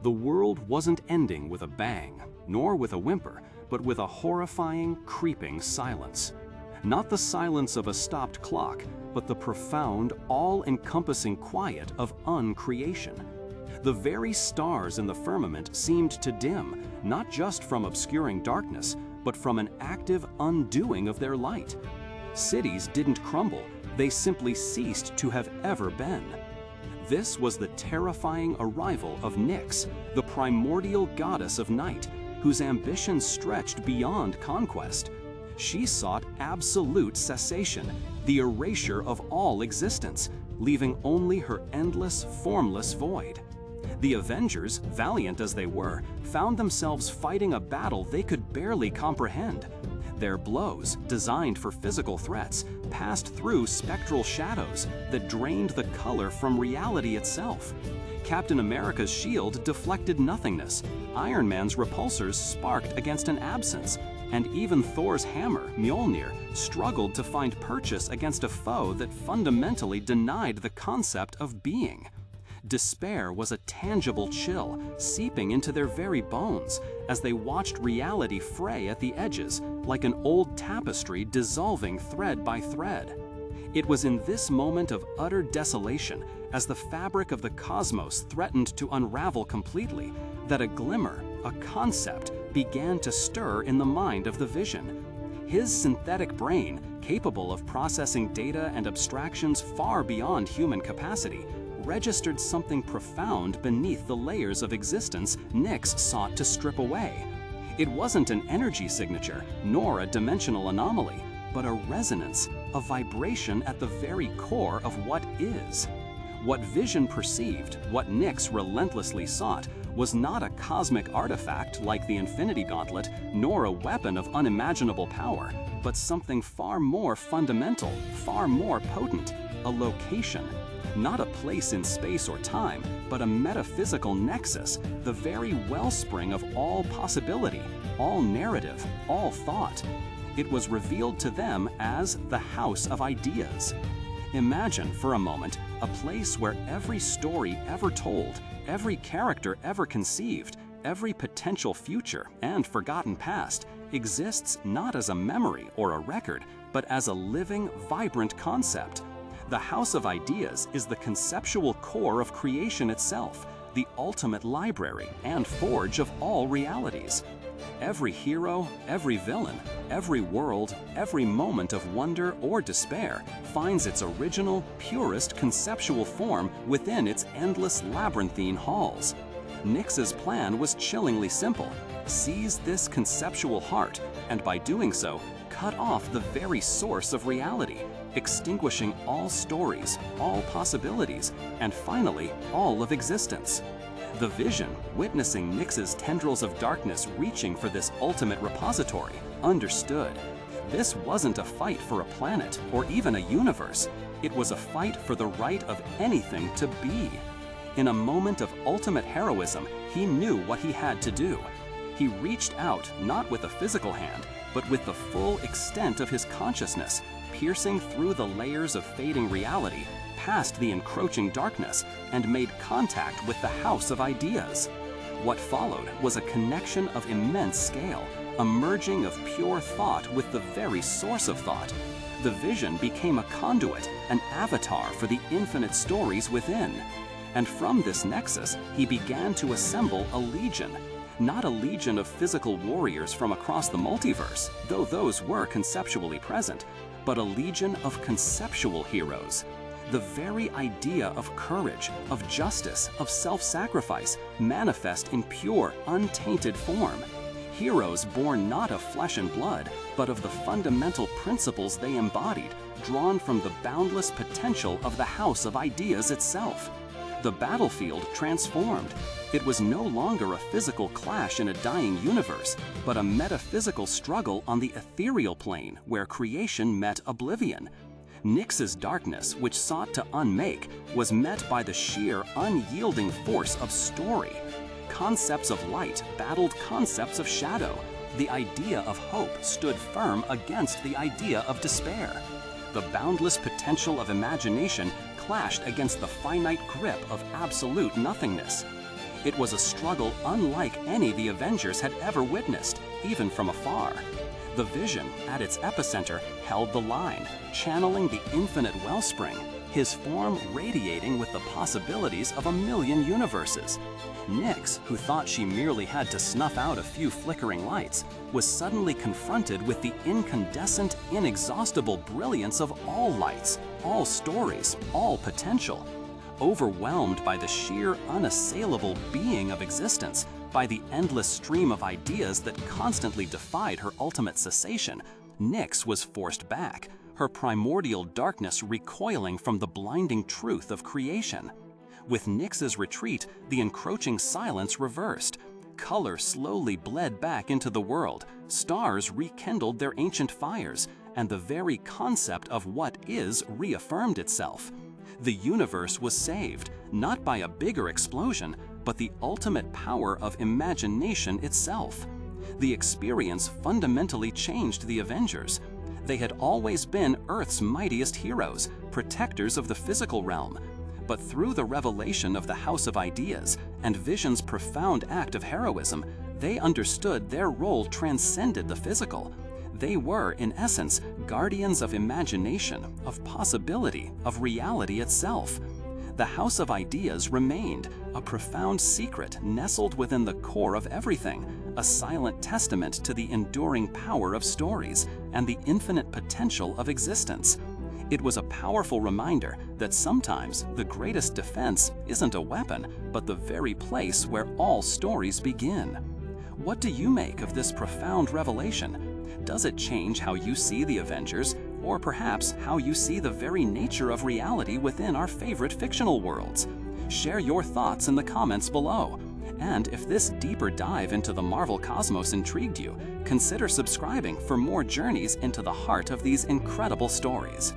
The world wasn't ending with a bang, nor with a whimper, but with a horrifying, creeping silence. Not the silence of a stopped clock, but the profound, all-encompassing quiet of uncreation. The very stars in the firmament seemed to dim, not just from obscuring darkness, but from an active undoing of their light. Cities didn't crumble, they simply ceased to have ever been. This was the terrifying arrival of Nyx, the primordial goddess of night, whose ambitions stretched beyond conquest. She sought absolute cessation, the erasure of all existence, leaving only her endless, formless void. The Avengers, valiant as they were, found themselves fighting a battle they could barely comprehend. Their blows, designed for physical threats, passed through spectral shadows that drained the color from reality itself. Captain America's shield deflected nothingness, Iron Man's repulsors sparked against an absence, and even Thor's hammer, Mjolnir, struggled to find purchase against a foe that fundamentally denied the concept of being. Despair was a tangible chill, seeping into their very bones as they watched reality fray at the edges, like an old tapestry dissolving thread by thread. It was in this moment of utter desolation, as the fabric of the cosmos threatened to unravel completely, that a glimmer, a concept, began to stir in the mind of the Vision. His synthetic brain, capable of processing data and abstractions far beyond human capacity, registered something profound beneath the layers of existence Nyx sought to strip away. It wasn't an energy signature, nor a dimensional anomaly, but a resonance, a vibration at the very core of what is. What Vision perceived, what Nyx relentlessly sought, was not a cosmic artifact like the Infinity Gauntlet, nor a weapon of unimaginable power, but something far more fundamental, far more potent, a location. Not a place in space or time, but a metaphysical nexus, the very wellspring of all possibility, all narrative, all thought. It was revealed to them as the House of Ideas. Imagine for a moment a place where every story ever told, every character ever conceived, every potential future and forgotten past exists not as a memory or a record, but as a living, vibrant concept. The House of Ideas is the conceptual core of creation itself, the ultimate library and forge of all realities. Every hero, every villain, every world, every moment of wonder or despair finds its original, purest conceptual form within its endless labyrinthine halls. Nyx's plan was chillingly simple: seize this conceptual heart, and by doing so, cut off the very source of reality, extinguishing all stories, all possibilities, and finally, all of existence. The Vision, witnessing Nyx's tendrils of darkness reaching for this ultimate repository, understood. This wasn't a fight for a planet or even a universe. It was a fight for the right of anything to be. In a moment of ultimate heroism, he knew what he had to do. He reached out not with a physical hand, but with the full extent of his consciousness, piercing through the layers of fading reality, past the encroaching darkness, and made contact with the House of Ideas. What followed was a connection of immense scale, a merging of pure thought with the very source of thought. The Vision became a conduit, an avatar for the infinite stories within. And from this nexus, he began to assemble a legion. Not a legion of physical warriors from across the multiverse, though those were conceptually present, but a legion of conceptual heroes. The very idea of courage, of justice, of self-sacrifice manifest in pure, untainted form. Heroes born not of flesh and blood, but of the fundamental principles they embodied, drawn from the boundless potential of the House of Ideas itself. The battlefield transformed. It was no longer a physical clash in a dying universe, but a metaphysical struggle on the ethereal plane where creation met oblivion. Nyx's darkness, which sought to unmake, was met by the sheer, unyielding force of story. Concepts of light battled concepts of shadow. The idea of hope stood firm against the idea of despair. The boundless potential of imagination clashed against the finite grip of absolute nothingness. It was a struggle unlike any the Avengers had ever witnessed, even from afar. The Vision, at its epicenter, held the line, channeling the infinite wellspring, his form radiating with the possibilities of a million universes. Nyx, who thought she merely had to snuff out a few flickering lights, was suddenly confronted with the incandescent, inexhaustible brilliance of all lights, all stories, all potential. Overwhelmed by the sheer, unassailable being of existence, by the endless stream of ideas that constantly defied her ultimate cessation, Nyx was forced back, her primordial darkness recoiling from the blinding truth of creation. With Nyx's retreat, the encroaching silence reversed. Color slowly bled back into the world, stars rekindled their ancient fires, and the very concept of what is reaffirmed itself. The universe was saved, not by a bigger explosion, but the ultimate power of imagination itself. The experience fundamentally changed the Avengers. They had always been Earth's mightiest heroes, protectors of the physical realm. But through the revelation of the House of Ideas and Vision's profound act of heroism, they understood their role transcended the physical. They were, in essence, guardians of imagination, of possibility, of reality itself. The House of Ideas remained, a profound secret nestled within the core of everything, a silent testament to the enduring power of stories and the infinite potential of existence. It was a powerful reminder that sometimes the greatest defense isn't a weapon, but the very place where all stories begin. What do you make of this profound revelation? Does it change how you see the Avengers, or perhaps how you see the very nature of reality within our favorite fictional worlds? Share your thoughts in the comments below. And if this deeper dive into the Marvel cosmos intrigued you, consider subscribing for more journeys into the heart of these incredible stories.